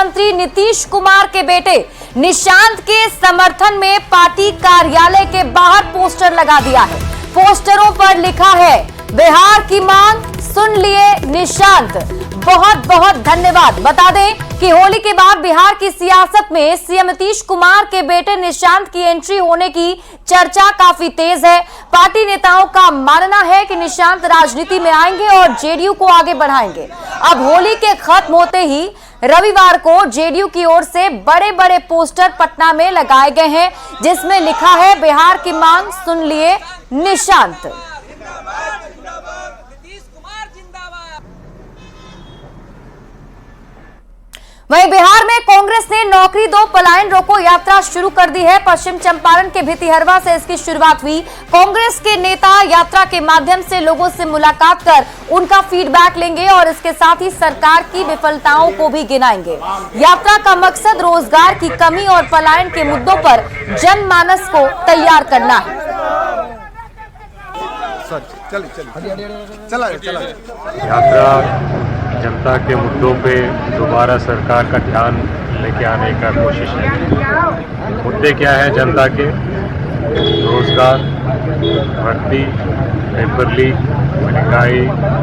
मुख्यमंत्री नीतीश कुमार के बेटे निशांत के समर्थन में पार्टी कार्यालय के बाहर पोस्टर लगा दिया है। पोस्टरों पर लिखा है, बिहार की मांग सुन लिए निशांत। बहुत बहुत धन्यवाद। बता दें कि होली के बाद बिहार की सियासत में सीएम नीतीश कुमार के बेटे निशांत की एंट्री होने की चर्चा काफी तेज है। पार्टी नेताओं का मानना है कि निशांत राजनीति में आएंगे और जेडीयू को आगे बढ़ाएंगे। अब होली के खत्म होते ही रविवार को जेडीयू की ओर से बड़े बड़े पोस्टर पटना में लगाए गए हैं, जिसमें लिखा है, बिहार की मांग सुन लिए निशांत। वहीं बिहार में कांग्रेस ने नौकरी दो पलायन रोको यात्रा शुरू कर दी है। पश्चिम चंपारण के भितिहरवा से इसकी शुरुआत हुई। कांग्रेस के नेता यात्रा के माध्यम से लोगों से मुलाकात कर उनका फीडबैक लेंगे और इसके साथ ही सरकार की विफलताओं को भी गिनाएंगे। यात्रा का मकसद रोजगार की कमी और पलायन के मुद्दों पर जनमानस को तैयार करना है। यात्रा जनता के मुद्दों पे दोबारा सरकार का ध्यान लेके आने का कोशिश है। मुद्दे क्या है जनता के? रोजगार, भर्ती, पेपर लीक, महंगाई,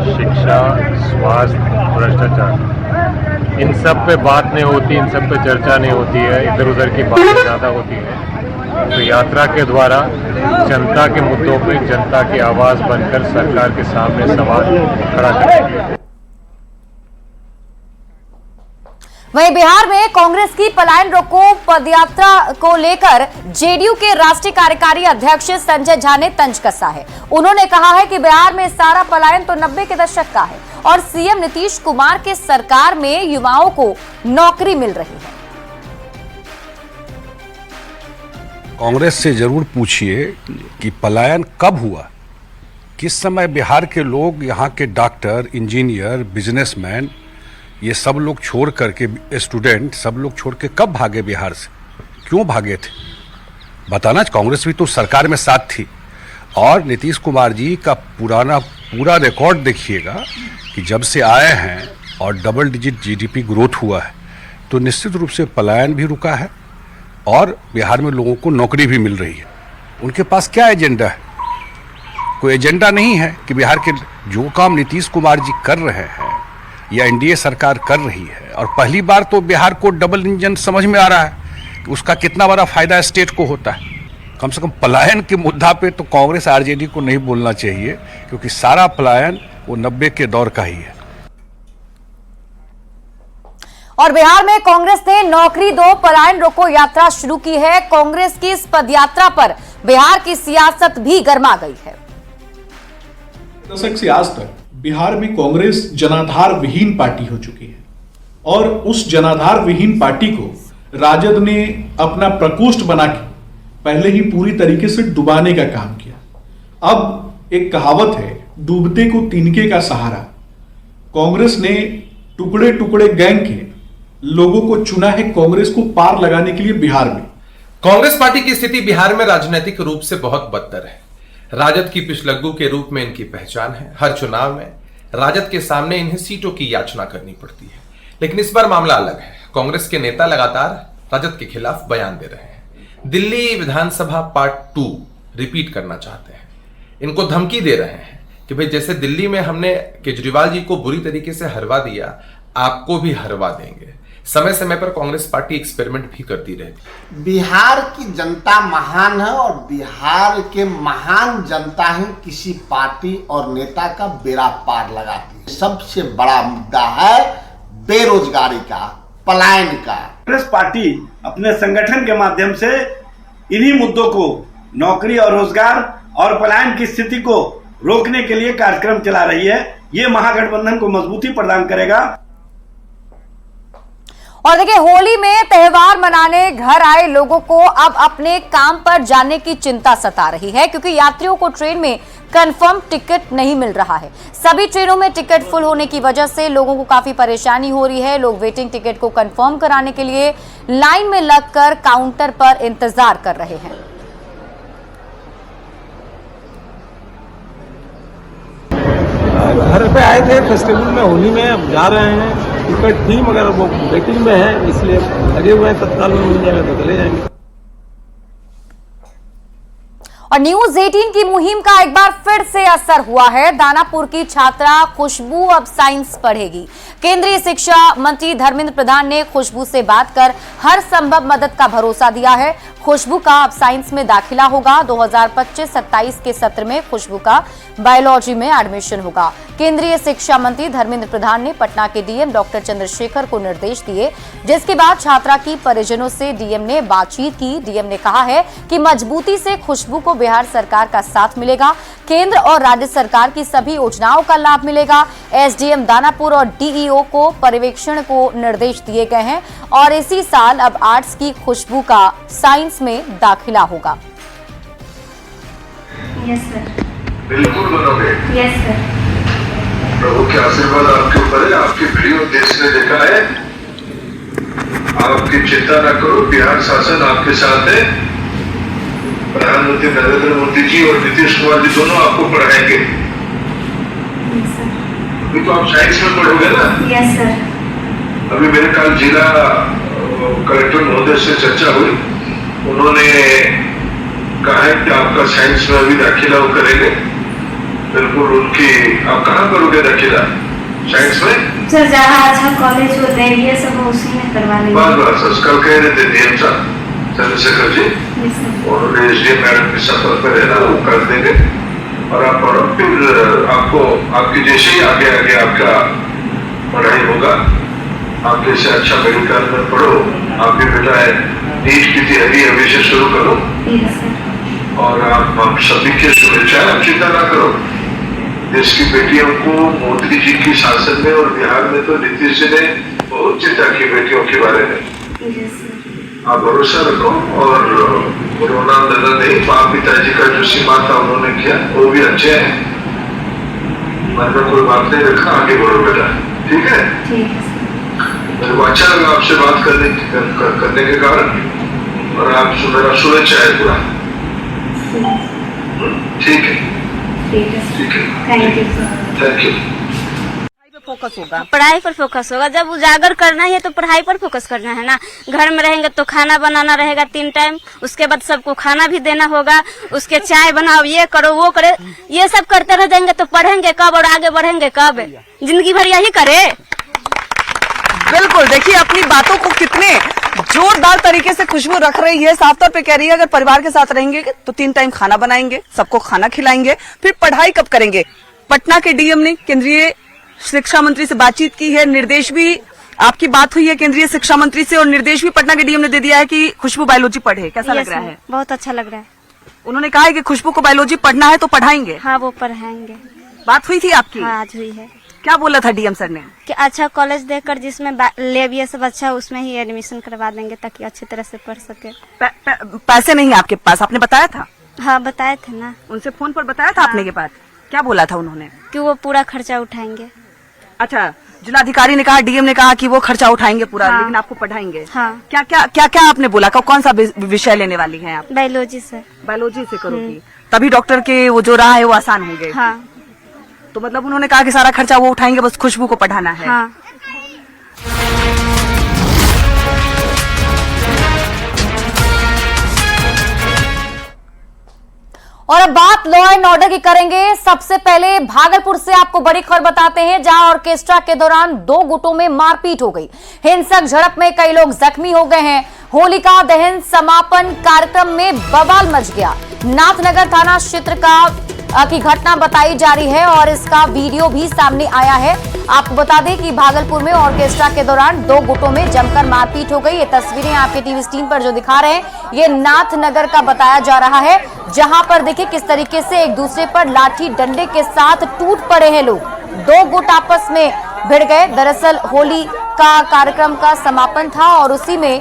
शिक्षा, स्वास्थ्य, भ्रष्टाचार। इन सब पे बात नहीं होती, इन सब पे चर्चा नहीं होती है, इधर उधर की बातें ज़्यादा होती है। तो यात्रा के द्वारा जनता के मुद्दों पे जनता की आवाज़ बनकर सरकार के सामने सवाल खड़ा करेंगे। वहीं बिहार में कांग्रेस की पलायन रोको पदयात्रा को लेकर जेडीयू के राष्ट्रीय कार्यकारी अध्यक्ष संजय झा ने तंज कसा है। उन्होंने कहा है कि बिहार में सारा पलायन तो 90 के दशक का है और सीएम नीतीश कुमार के सरकार में युवाओं को नौकरी मिल रही है। कांग्रेस से जरूर पूछिए कि पलायन कब हुआ, किस समय बिहार के लोग, यहाँ के डॉक्टर, इंजीनियर, बिजनेसमैन, ये सब लोग छोड़ करके, स्टूडेंट सब लोग छोड़ के कब भागे बिहार से, क्यों भागे थे? बताना। कांग्रेस भी तो सरकार में साथ थी। और नीतीश कुमार जी का पूरा रिकॉर्ड देखिएगा कि जब से आए हैं और डबल डिजिट जीडीपी ग्रोथ हुआ है, तो निश्चित रूप से पलायन भी रुका है और बिहार में लोगों को नौकरी भी मिल रही है। उनके पास क्या एजेंडा है? कोई एजेंडा नहीं है कि बिहार के जो काम नीतीश कुमार जी कर रहे हैं या एनडीए सरकार कर रही है, और पहली बार तो बिहार को डबल इंजन समझ में आ रहा है कि उसका कितना बड़ा फायदा स्टेट को होता है। कम से कम पलायन के मुद्दा पे तो कांग्रेस आरजेडी को नहीं बोलना चाहिए, क्योंकि सारा पलायन वो 90 के दौर का ही है। और बिहार में कांग्रेस ने नौकरी दो पलायन रोको यात्रा शुरू की है। कांग्रेस की इस पदयात्रा पर बिहार की सियासत भी गर्मा गई है। दशक से आज तक बिहार में कांग्रेस जनाधार विहीन पार्टी हो चुकी है और उस जनाधार विहीन पार्टी को राजद ने अपना प्रकोष्ठ बना के पहले ही पूरी तरीके से डुबाने का काम किया। अब एक कहावत है, डूबते को तिनके का सहारा। कांग्रेस ने टुकड़े टुकड़े गैंग के लोगों को चुना है कांग्रेस को पार लगाने के लिए बिहार में। कांग्रेस पार्टी की स्थिति बिहार में राजनीतिक रूप से बहुत बदतर है। राजद की पिछलग्गू के रूप में इनकी पहचान है। हर चुनाव में राजद के सामने इन्हें सीटों की याचना करनी पड़ती है, लेकिन इस बार मामला अलग है। कांग्रेस के नेता लगातार राजद के खिलाफ बयान दे रहे हैं। दिल्ली विधानसभा पार्ट 2 रिपीट करना चाहते हैं। इनको धमकी दे रहे हैं कि भाई जैसे दिल्ली में हमने केजरीवाल जी को बुरी तरीके से हरवा दिया, आपको भी हरवा देंगे। समय समय पर कांग्रेस पार्टी एक्सपेरिमेंट भी करती रहती। बिहार की जनता महान है और बिहार के महान जनता ही किसी पार्टी और नेता का बेड़ा पार लगाती है। सबसे बड़ा मुद्दा है बेरोजगारी का, पलायन का। कांग्रेस पार्टी अपने संगठन के माध्यम से इन्हीं मुद्दों को, नौकरी और रोजगार और पलायन की स्थिति को रोकने के लिए कार्यक्रम चला रही है। ये महागठबंधन को मजबूती प्रदान करेगा। और देखिए, होली में त्योहार मनाने घर आए लोगों को अब अपने काम पर जाने की चिंता सता रही है, क्योंकि यात्रियों को ट्रेन में कंफर्म टिकट नहीं मिल रहा है। सभी ट्रेनों में टिकट फुल होने की वजह से लोगों को काफी परेशानी हो रही है। लोग वेटिंग टिकट को कंफर्म कराने के लिए लाइन में लगकर काउंटर पर इंतजार कर रहे हैं। घर पे आए थे फेस्टिवल में, होली में, अब जा रहे हैं। टिकट थी मगर वो वेटिंग में है, इसलिए लगे हुए हैं, तत्काल में मिल जाएगा तो चले जाएंगे। और न्यूज 18 की मुहिम का एक बार फिर से असर हुआ है। दानापुर की छात्रा खुशबू अब साइंस पढ़ेगी। केंद्रीय शिक्षा मंत्री धर्मेंद्र प्रधान ने खुशबू से बात कर हर संभव मदद का भरोसा दिया है। खुशबू का अब साइंस में दाखिला होगा। 2025-27 के सत्र में खुशबू का बायोलॉजी में एडमिशन होगा। केंद्रीय शिक्षा मंत्री धर्मेंद्र प्रधान ने पटना के डीएम डॉक्टर चंद्रशेखर को निर्देश दिए, जिसके बाद छात्रा की परिजनों से डीएम ने बातचीत की। डीएम ने कहा है कि मजबूती से खुशबू को बिहार सरकार का साथ मिलेगा। केंद्र और राज्य सरकार की सभी योजनाओं का लाभ मिलेगा। एसडीएम दानापुर और डीईओ को पर्यवेक्षण को निर्देश दिए गए हैं और इसी साल अब आर्ट्स की खुशबू का साइंस में दाखिला होगा। Yes sir. बिल्कुल बनोगे। Yes sir. प्रभु के आशीर्वाद आपके ऊपर है। आपकी वीडियो देश ने देखा है। आपकी चिंता न करो, बिहार शासन आपके साथ है। प्रधानमंत्री नरेंद्र मोदी जी और नीतीश कुमार जी दोनों आपको पढ़ाएंगे। अभी तो आप साइंस में पढ़ोगे ना? Yes sir. अभी मेरे कल जिला कलेक्टर महोदय से चर्चा हुई। उन्होंने कहा है कि आपका साइंस में अभी दाखिला वो करेंगे। बिल्कुल उनकी। आप कहाँ करोगे दाखिला साइंस में? सर जहाँ अच्छा कॉलेज हो ये सब उसी में करवा लेंगे। बस कल कह रहे थे डीएम साहब चंद्रशेखर जी, और एसडीएम मैडम की सफर पर रहना, वो कर देंगे और आप पढ़ो। फिर आपको आपकी जैसे ही आगे आगे आपका पढ़ाई होगा, आप जैसे अच्छा मेडिकल में पढ़ो। आप भी बेटा है नीट की तैयारी अभी से शुरू करो और आप सभी के शुभेच्छाएं। आप चिंता ना करो। देश की बेटियों को मोदी जी की शासन में और बिहार में तो नीतीश जी ने बहुत चिंता की बेटियों के बारे में। आप भरोसा रखो और कोरोना लगा नहीं। बाप पिताजी का जो सीमा था उन्होंने किया, वो भी अच्छे हैं। मन में कोई बात नहीं रखा, आगे बढ़ो बेटा। ठीक है? मेरे को अच्छा लगा आपसे बात करने के कारण, और आप मेरा शुभेच्छा है पूरा। ठीक है, ठीक है, थैंक यू। फोकस होगा, पढ़ाई पर फोकस होगा। जब उजागर करना है तो पढ़ाई पर फोकस करना है ना। घर में रहेंगे तो खाना बनाना रहेगा 3 टाइम, उसके बाद सबको खाना भी देना होगा, उसके चाय बनाओ, ये करो वो करे, ये सब करते रह जाएंगे तो पढ़ेंगे कब और आगे बढ़ेंगे कब? जिंदगी भर यही करे। बिल्कुल, देखिए अपनी बातों को कितने जोरदार तरीके से खुशबू रख रही है। साफ तौर पे कह रही है अगर परिवार के साथ रहेंगे तो 3 टाइम खाना बनाएंगे, सबको खाना खिलाएंगे, फिर पढ़ाई कब करेंगे। पटना के डीएम ने केंद्रीय शिक्षा मंत्री से बातचीत की है। निर्देश भी आपकी बात हुई है केंद्रीय शिक्षा मंत्री से और निर्देश भी पटना के डीएम ने दे दिया है कि खुशबू बायोलॉजी पढ़े। कैसा लग रहा है? बहुत अच्छा लग रहा है। उन्होंने कहा है कि खुशबू को बायोलॉजी पढ़ना है तो पढ़ाएंगे। हाँ वो पढ़ाएंगे। बात हुई थी आपकी? हाँ आज हुई है। क्या बोला था डीएम सर ने? कि अच्छा कॉलेज देखकर जिसमें लैब ये सब अच्छा उसमें ही एडमिशन करवा देंगे ताकि अच्छी तरह से पढ़ सके। पैसे नहीं है आपके पास, आपने बताया था? हाँ बताए थे ना, उनसे फोन पर बताया था आपने ये बात? क्या बोला था उन्होंने? कि वो पूरा खर्चा उठाएंगे। अच्छा, जिलाधिकारी ने कहा, डीएम ने कहा कि वो खर्चा उठाएंगे पूरा। हाँ। लेकिन आपको पढ़ाएंगे। हाँ। क्या आपने बोला? कौन सा विषय लेने वाली हैं आप? बायोलॉजी से। बायोलॉजी से करोगी, तभी डॉक्टर के वो जो राह है वो आसान होंगे। हाँ। तो मतलब उन्होंने कहा कि सारा खर्चा वो उठाएंगे, बस खुशबू को पढ़ाना है। हाँ। और अब बात लॉ एंड ऑर्डर की करेंगे। सबसे पहले भागलपुर से आपको बड़ी खबर बताते हैं, जहां ऑर्केस्ट्रा के दौरान 2 गुटों में मारपीट हो गई। हिंसक झड़प में कई लोग जख्मी हो गए हैं। होलिका दहन समापन कार्यक्रम में बवाल मच गया। नाथनगर थाना क्षेत्र की घटना बताई जा रही है और इसका वीडियो भी सामने आया है। आपको बता दें कि भागलपुर में ऑर्केस्ट्रा के दौरान 2 गुटों में जमकर मारपीट हो गई। ये तस्वीरें आपके टीवी स्क्रीन पर जो दिखा रहे हैं, ये नाथनगर का बताया जा रहा है, जहां पर देखिए किस तरीके से एक दूसरे पर लाठी डंडे के साथ टूट पड़े हैं लोग। 2 गुट आपस में भिड़ गए। दरअसल होली का कार्यक्रम का समापन था और उसी में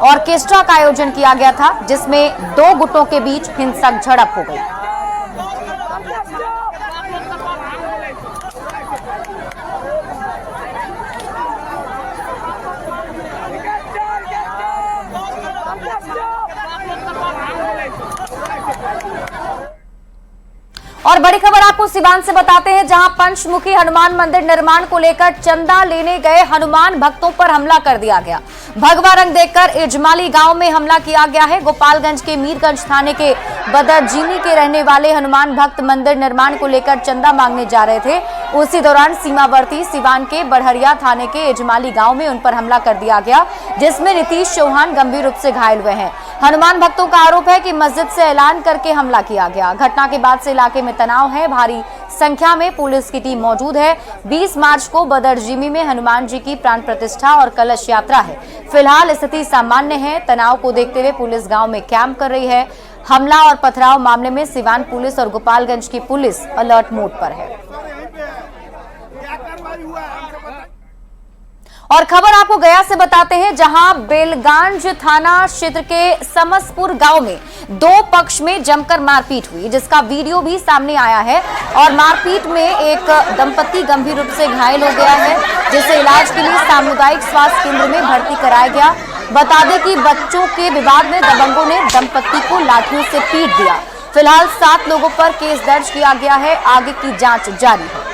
ऑर्केस्ट्रा का आयोजन किया गया था, जिसमें 2 गुटों के बीच हिंसक झड़प हो गई। और बड़ी खबर आपको सिवान से बताते हैं, जहां पंचमुखी हनुमान मंदिर निर्माण को लेकर चंदा लेने गए हनुमान भक्तों पर हमला कर दिया गया। भगवा रंग देखकर इजमाली गांव में हमला किया गया है। गोपालगंज के मीरगंज थाने के बदरजीनी के रहने वाले हनुमान भक्त मंदिर निर्माण को लेकर चंदा मांगने जा रहे थे। उसी दौरान सीमावर्ती सिवान के बड़हरिया थाने के इजमाली गांव में उन पर हमला कर दिया गया, जिसमें नीतीश चौहान गंभीर रूप से घायल हुए हैं। हनुमान भक्तों का आरोप है कि मस्जिद से ऐलान करके हमला किया गया। घटना के बाद से इलाके में तनाव है। भारी संख्या में पुलिस की टीम मौजूद है। 20 मार्च को बदरजीमी में हनुमान जी की प्राण प्रतिष्ठा और कलश यात्रा है। फिलहाल स्थिति सामान्य है। तनाव को देखते हुए पुलिस गांव में कैंप कर रही है। हमला और पथराव मामले में सिवान पुलिस और गोपालगंज की पुलिस अलर्ट मोड पर है। और खबर आपको गया से बताते हैं, जहां बेलगांज थाना क्षेत्र के समसपुर गांव में दो पक्ष में जमकर मारपीट हुई, जिसका वीडियो भी सामने आया है। और मारपीट में एक दंपति गंभीर रूप से घायल हो गया है, जिसे इलाज के लिए सामुदायिक स्वास्थ्य केंद्र में भर्ती कराया गया। बता दें कि बच्चों के विवाद में दबंगों ने दंपति को लाठियों से पीट दिया। फिलहाल 7 लोगों पर केस दर्ज किया गया है। आगे की जांच जारी है।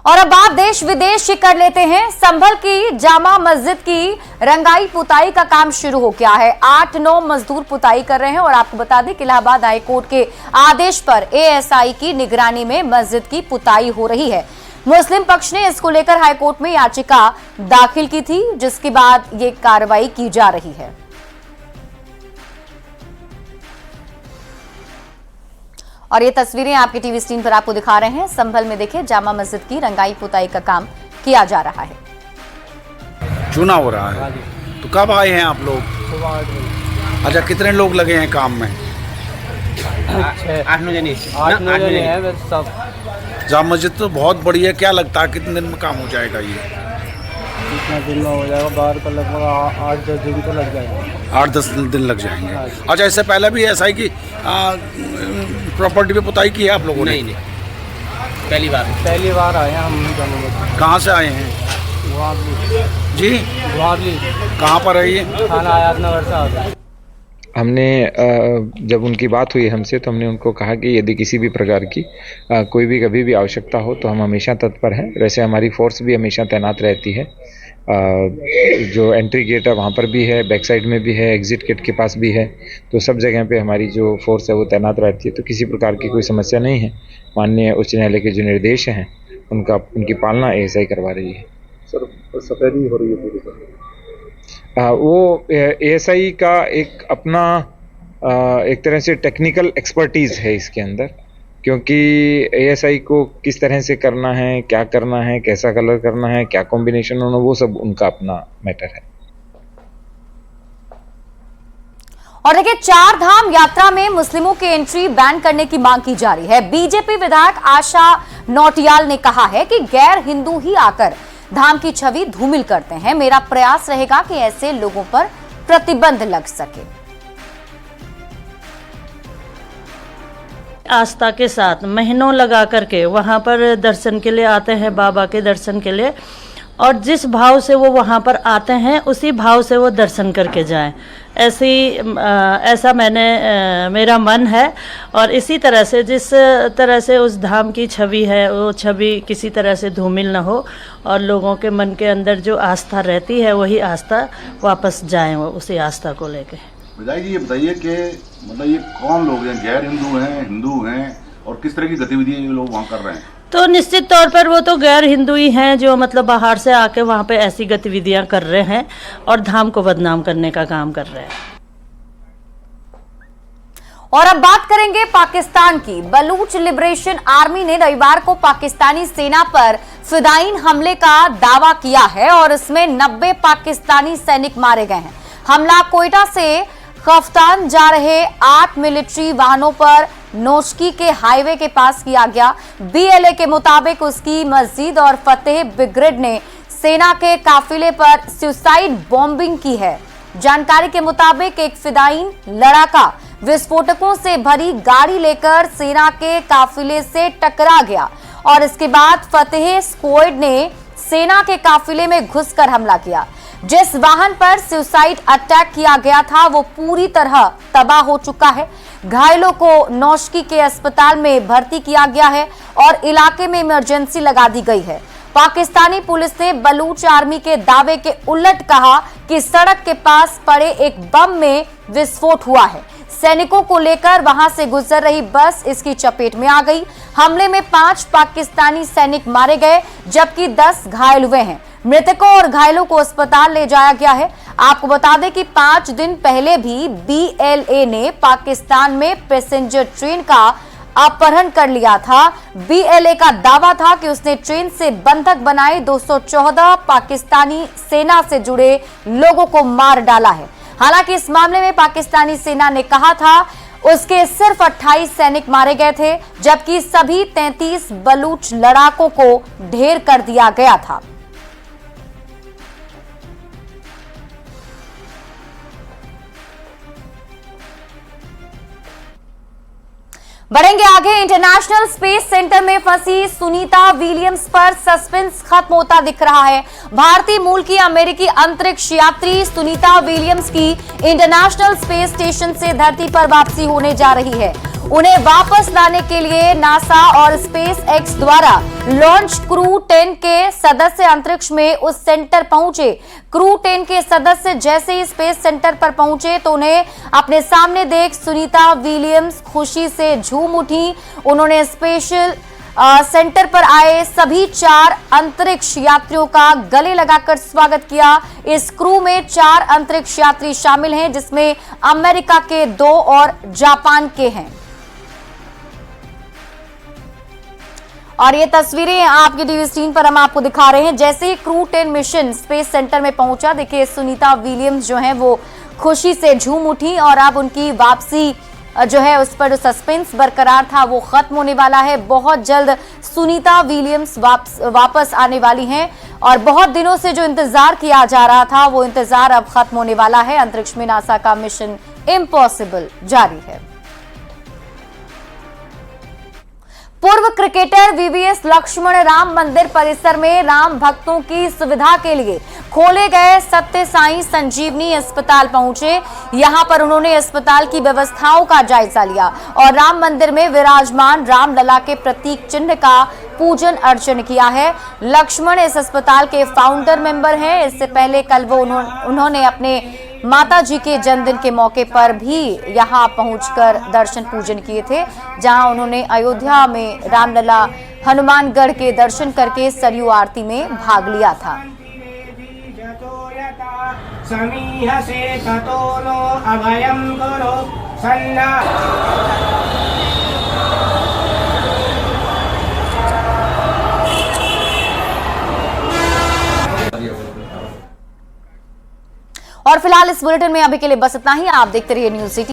और अब आप देश विदेश कर लेते हैं। संभल की जामा मस्जिद की रंगाई पुताई का काम शुरू हो गया है। 8-9 मजदूर पुताई कर रहे हैं। और आपको बता दें कि इलाहाबाद हाईकोर्ट के आदेश पर एएसआई की निगरानी में मस्जिद की पुताई हो रही है। मुस्लिम पक्ष ने इसको लेकर हाईकोर्ट में याचिका दाखिल की थी, जिसके बाद ये कार्रवाई की जा रही है। और ये तस्वीरें आपकी टीवी स्क्रीन पर आपको दिखा रहे हैं। संभल में देखिए, जामा मस्जिद की रंगाई पुताई का काम किया जा रहा है। चुनाव हो रहा है, तो कब आए हैं आप लोग? अच्छा, कितने लोग लगे हैं काम में? 8-9 जने हैं सब। जामा मस्जिद तो बहुत बड़ी है, क्या लगता है कितने दिन में काम हो जाएगा ये? कितना दिन में हो जाएगा? बाहर का लगभग 8-10 दिन तो लग जाएगा। 8-10 दिन लग जाएंगे। अच्छा, इससे पहले भी ऐसा ही कि प्रॉपर्टी पे पुताई की है आप लोगों ने? नहीं, पहली बार आए हैं हम। कहाँ से आए हैं? जी, कहाँ पर है ये? थाना आयात नगर से आते हैं। हमने जब उनकी बात हुई हमसे, तो हमने उनको कहा कि यदि किसी भी प्रकार की कोई भी कभी भी आवश्यकता हो तो हम हमेशा तत्पर हैं। वैसे हमारी फोर्स भी हमेशा तैनात रहती है। जो एंट्री गेट है वहाँ पर भी है, बैक साइड में भी है, एग्जिट गेट के पास भी है। तो सब जगह पे हमारी जो फोर्स है वो तैनात रहती है। तो किसी प्रकार की कोई समस्या नहीं है। माननीय उच्च न्यायालय के जो निर्देश हैं उनकी पालना एएसआई करवा रही है। सर, सफेदी हो रही है पूरी? वो एएसआई का एक अपना एक तरह से टेक्निकल एक्सपर्टीज़ है इसके अंदर, क्योंकि एएसआई को किस तरह से करना है, क्या करना है, कैसा कलर करना है, क्या कॉम्बिनेशन होना, वो सब उनका अपना मैटर है। और देखिए, 4 धाम यात्रा में मुस्लिमों की एंट्री बैन करने की मांग की जा रही है। बीजेपी विधायक आशा नौटियाल ने कहा है कि गैर हिंदू ही आकर धाम की छवि धूमिल करते हैं। मेरा प्रयास रहेगा कि ऐसे लोगों पर प्रतिबंध लग सके। आस्था के साथ महीनों लगा करके वहाँ पर दर्शन के लिए आते हैं, बाबा के दर्शन के लिए, और जिस भाव से वो वहाँ पर आते हैं उसी भाव से वो दर्शन करके जाएं। ऐसा मेरा मन है। और इसी तरह से जिस तरह से उस धाम की छवि है वो छवि किसी तरह से धूमिल न हो, और लोगों के मन के अंदर जो आस्था रहती है वही आस्था वापस जाएं वो उसी आस्था को लेके। विधायक जी, ये बताइए कि मतलब ये कौन लोग हैं? गैर हिंदू हैं, हिंदू हैं, और किस तरह की गतिविधियां ये लोग वहाँ कर रहे हैं? तो निश्चित तौर पर वो तो गैर हिंदू ही हैं, जो मतलब बाहर से आके वहाँ पे ऐसी गतिविधियां कर रहे हैं और धाम को बदनाम करने का काम कर रहे हैं। और अब बात करेंगे पाकिस्तान की। बलूच लिबरेशन आर्मी ने रविवार को पाकिस्तानी सेना पर फिदायीन हमले का दावा किया है, और इसमें 90 पाकिस्तानी सैनिक मारे गए हैं। हमला कोयटा से खफ्तान जा रहे 8 मिलिट्री वाहनों पर नोशकी के हाईवे के पास किया गया। बीएलए के मुताबिक उसकी मस्जिद और फतेह ब्रिगेड ने सेना के काफिले पर सुसाइड बॉम्बिंग की है। जानकारी के मुताबिक एक फिदायीन लड़ाका विस्फोटकों से भरी गाड़ी लेकर सेना के काफिले से टकरा गया और इसके बाद फतेह स्क्वाड ने सेना के काफिले में घुसकर हमला किया। जिस वाहन पर सुसाइड अटैक किया गया था वो पूरी तरह तबाह हो चुका है। घायलों को नौशकी के अस्पताल में भर्ती किया गया है और इलाके में इमरजेंसी लगा दी गई है। पाकिस्तानी पुलिस ने बलूच आर्मी के दावे के उलट कहा कि सड़क के पास पड़े एक बम में विस्फोट हुआ है। सैनिकों को लेकर वहां से गुजर रही बस इसकी चपेट में आ गई। हमले में 5 पाकिस्तानी सैनिक मारे गए जबकि 10 घायल हुए हैं। मृतकों और घायलों को अस्पताल ले जाया गया है। आपको बता दें कि 5 दिन पहले भी BLA ने पाकिस्तान में पैसेंजर ट्रेन का अपहरण कर लिया था। BLA का दावा था कि उसने ट्रेन से बंधक बनाए 214 पाकिस्तानी सेना से जुड़े लोगों को मार डाला है। हालांकि इस मामले में पाकिस्तानी सेना ने कहा था उसके सिर्फ 28 सैनिक मारे गए थे जबकि सभी 33 बलूच लड़ाकों को ढेर कर दिया गया था। बढ़ेंगे आगे। इंटरनेशनल स्पेस सेंटर में फंसी सुनीता विलियम्स पर सस्पेंस खत्म होता दिख रहा है। भारतीय मूल की अमेरिकी अंतरिक्ष यात्री सुनीता विलियम्स की इंटरनेशनल स्पेस स्टेशन से धरती पर वापसी होने जा रही है। उन्हें वापस लाने के लिए नासा और स्पेस एक्स द्वारा लॉन्च क्रू 10 के सदस्य अंतरिक्ष में उस सेंटर पहुंचे। क्रू 10 के सदस्य जैसे ही स्पेस सेंटर पर पहुंचे तो उन्हें अपने सामने देख सुनीता विलियम्स खुशी से झूम उठी। उन्होंने स्पेशल सेंटर पर आए सभी 4 अंतरिक्ष यात्रियों का गले लगाकर स्वागत किया। इस क्रू में 4 अंतरिक्ष यात्री शामिल हैं जिसमें अमेरिका के 2 और जापान के हैं। और ये तस्वीरें आपकी टीवी स्क्रीन पर हम आपको दिखा रहे हैं। जैसे ही क्रू 10 मिशन स्पेस सेंटर में पहुंचा, देखिए सुनीता विलियम्स जो हैं वो खुशी से झूम उठी और अब उनकी वापसी जो है उस पर जो सस्पेंस बरकरार था वो खत्म होने वाला है। बहुत जल्द सुनीता विलियम्स वापस आने वाली हैं और बहुत दिनों से जो इंतजार किया जा रहा था वो इंतजार अब खत्म होने वाला है। अंतरिक्ष में नासा का मिशन इम्पॉसिबल जारी है। पूर्व क्रिकेटर VVS लक्ष्मण राम मंदिर परिसर में राम भक्तों की सुविधा के लिए खोले गए सत्य साईं संजीवनी अस्पताल पहुंचे। यहां पर उन्होंने अस्पताल की व्यवस्थाओं का जायजा लिया और राम मंदिर में विराजमान रामलला के प्रतीक चिन्ह का पूजन अर्चन किया है। लक्ष्मण इस अस्पताल के फाउंडर मेंबर हैं। इससे पहले कल वो उन्होंने अपने माता जी के जन्मदिन के मौके पर भी यहां पहुंचकर दर्शन पूजन किए थे, जहां उन्होंने अयोध्या में रामलला हनुमानगढ़ के दर्शन करके सरयू आरती में भाग लिया था। और फिलहाल इस बुलेटिन में अभी के लिए बस इतना ही। आप देखते रहिए न्यूज़ सिटी।